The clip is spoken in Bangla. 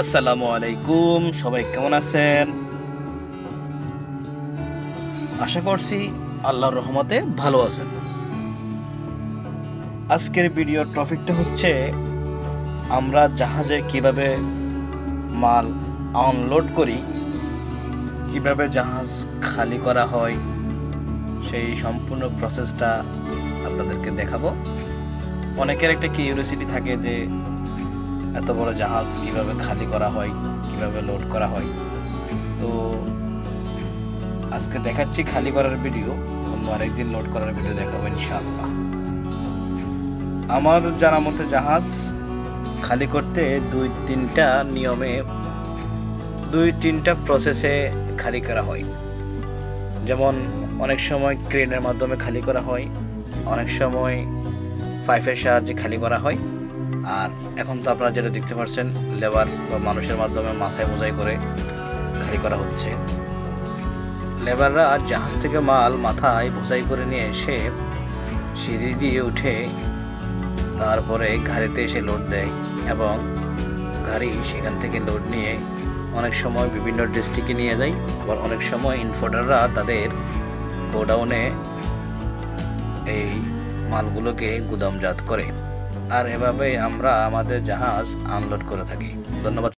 আসসালামু আলাইকুম, সবাই কেমন আছেন? আশা করছি আল্লাহর রহমতে ভালো আছেন। আজকের ভিডিওর টপিকটা হচ্ছে আমরা জাহাজে কিভাবে মাল আনলোড করি, কিভাবে জাহাজ খালি করা হয়, সেই সম্পূর্ণ প্রসেসটা আপনাদেরকে দেখাবো। অনেকের একটা কিউরিওসিটি থাকে যে এত বড় জাহাজ কিভাবে খালি করা হয়, কিভাবে লোড করা হয়। তো আজকে দেখাচ্ছি খালি করার ভিডিও, অন্য আরেকদিন লোড করার ভিডিও দেখাবো ইনশাআল্লাহ। আমার জানা মতে জাহাজ খালি করতে দুই তিনটা প্রসেসে খালি করা হয়। যেমন অনেক সময় ক্রেনের মাধ্যমে খালি করা হয়, অনেক সময় পাইপের সাহায্যে খালি করা হয়, আর এখন তো আপনারা যেটা দেখতে পাচ্ছেন লেবার বা মানুষের মাধ্যমে মাথায় বোঝাই করে খালি করা হচ্ছে। লেবাররা জাহাজ থেকে মাল মাথায় বোঝাই করে নিয়ে এসে সিঁড়ি দিয়ে উঠে তারপরে গাড়িতে এসে লোড দেয়, এবং গাড়ি সেখান থেকে লোড নিয়ে অনেক সময় বিভিন্ন ডিস্ট্রিক্টে নিয়ে যায়, আবার অনেক সময় ইনফোর্টাররা তাদের গোডাউনে এই মালগুলোকে গুদামজাত করে। আর এভাবে আমরা আমাদের জাহাজ আনলোড করে থাকি। ধন্যবাদ।